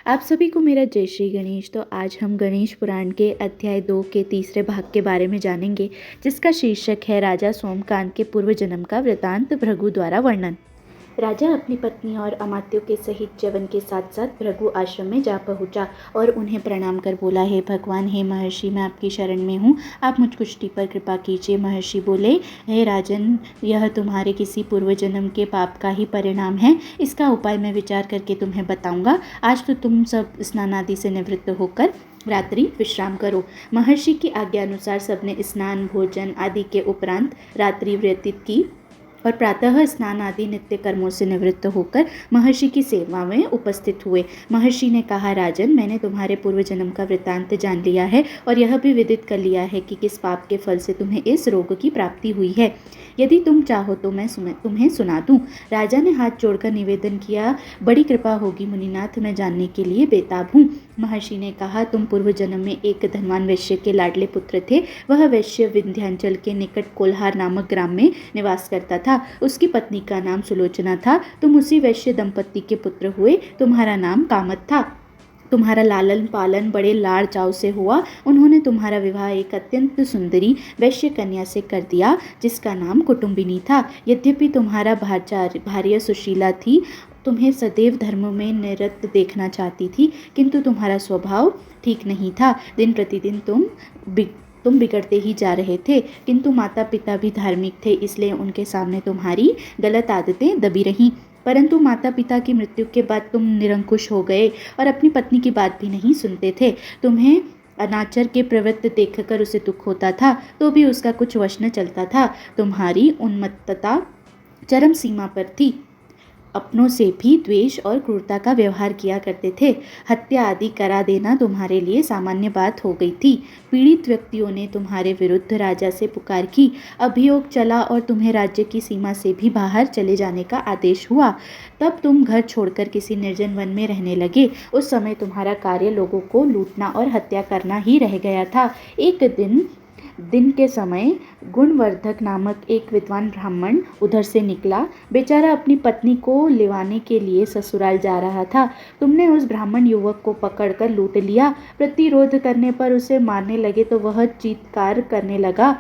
आप सभी को मेरा जय श्री गणेश। तो आज हम गणेश पुराण के अध्याय 2 के तीसरे भाग के बारे में जानेंगे, जिसका शीर्षक है राजा सोमकांत के पूर्व जन्म का वृतांत भृगु द्वारा वर्णन। राजा अपनी पत्नी और अमात्यों के सहित च्यवन के साथ साथ भृगु आश्रम में जा पहुंचा और उन्हें प्रणाम कर बोला, हे भगवान, हे महर्षि, मैं आपकी शरण में हूँ, आप मुझ कुष्ठी पर कृपा कीजिए। महर्षि बोले, हे राजन, यह तुम्हारे किसी पूर्व जन्म के पाप का ही परिणाम है। इसका उपाय मैं विचार करके तुम्हें बताऊंगा। आज तो तुम सब स्नान आदि से निवृत्त होकर रात्रि विश्राम करो। महर्षि की आज्ञा अनुसार सबने स्नान भोजन आदि के उपरांत रात्रि व्यतीत की और प्रातः स्नान आदि नित्य कर्मों से निवृत्त होकर महर्षि की सेवा में उपस्थित हुए। महर्षि ने कहा, राजन, मैंने तुम्हारे पूर्व जन्म का वृत्तांत जान लिया है और यह भी विदित कर लिया है कि किस पाप के फल से तुम्हें इस रोग की प्राप्ति हुई है। यदि तुम चाहो तो मैं तुम्हें सुना दूं। राजा ने हाथ जोड़कर निवेदन किया, बड़ी कृपा होगी मुनिनाथ, मैं जानने के लिए बेताब हूँ। महर्षि ने कहा, तुम पूर्व जन्म में एक धनवान वैश्य के लाडले पुत्र थे। वह वैश्य विंध्यांचल के निकट कोल्हार नामक ग्राम में निवास करता था। उसकी पत्नी का नाम सुलोचना था। तुम उसी वैश्य दंपत्ति के पुत्र हुए। तुम्हारा नाम कामत था। तुम्हारा लालन पालन बड़े लाड़ चाव से हुआ। उन्होंने तुम्हारा विवाह एक अत्यंत सुंदरी वैश्य कन्या से कर दिया, जिसका नाम कुटुंबिनी था। यद्यपि तुम्हारा भार्य सुशीला थी, तुम्हें सदैव धर्म में निरत देखना चाहती थी, किंतु तुम्हारा स्वभाव ठीक नहीं था। दिन प्रतिदिन तुम बिगड़ते ही जा रहे थे, किंतु माता पिता भी धार्मिक थे, इसलिए उनके सामने तुम्हारी गलत आदतें दबी रहीं। परंतु माता पिता की मृत्यु के बाद तुम निरंकुश हो गए और अपनी पत्नी की बात भी नहीं सुनते थे। तुम्हें अनाचर के प्रवृत्त देखकर उसे दुख होता था, तो भी उसका कुछ वश न चलता था। तुम्हारी उन्मत्तता चरम सीमा पर थी। अपनों से भी द्वेष और क्रूरता का व्यवहार किया करते थे। हत्या आदि करा देना तुम्हारे लिए सामान्य बात हो गई थी। पीड़ित व्यक्तियों ने तुम्हारे विरुद्ध राजा से पुकार की। अभियोग चला और तुम्हें राज्य की सीमा से भी बाहर चले जाने का आदेश हुआ। तब तुम घर छोड़कर किसी निर्जन वन में रहने लगे। उस समय तुम्हारा कार्य लोगों को लूटना और हत्या करना ही रह गया था। एक दिन के समय गुणवर्धक नामक एक विद्वान ब्राह्मण उधर से निकला। बेचारा अपनी पत्नी को लिवाने के लिए ससुराल जा रहा था। तुमने उस ब्राह्मण युवक को पकड़कर लूट लिया। प्रतिरोध करने पर उसे मारने लगे तो वह चीत्कार करने लगा,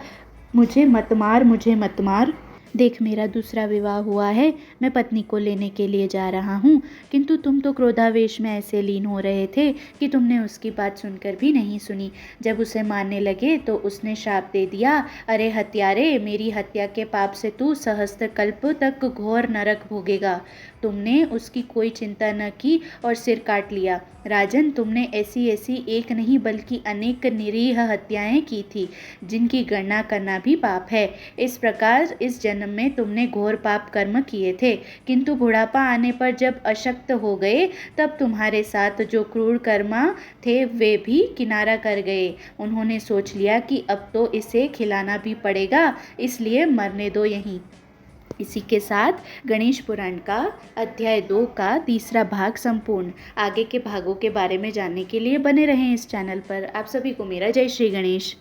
मुझे मत मार, मुझे मत मार। देख, मेरा दूसरा विवाह हुआ है, मैं पत्नी को लेने के लिए जा रहा हूँ। किंतु तुम तो क्रोधावेश में ऐसे लीन हो रहे थे कि तुमने उसकी बात सुनकर भी नहीं सुनी। जब उसे मारने लगे तो उसने श्राप दे दिया, अरे हत्यारे, मेरी हत्या के पाप से तू सहस्त्र कल्प तक घोर नरक भोगेगा। तुमने उसकी कोई चिंता न की और सिर काट लिया। राजन, तुमने ऐसी एक नहीं बल्कि अनेक निरीह हत्याएं की थी, जिनकी गणना करना भी पाप है। इस प्रकार इस जन्म में तुमने घोर पाप कर्म किए थे, किंतु बुढ़ापा आने पर जब अशक्त हो गए, तब तुम्हारे साथ जो क्रूर कर्म थे वे भी किनारा कर गए। उन्होंने सोच लिया कि अब तो इसे खिलाना भी पड़ेगा, इसलिए मरने दो यहीं। इसी के साथ गणेश पुराण का अध्याय 2 का तीसरा भाग संपूर्ण। आगे के भागों के बारे में जानने के लिए बने रहें इस चैनल पर। आप सभी को मेरा जय श्री गणेश।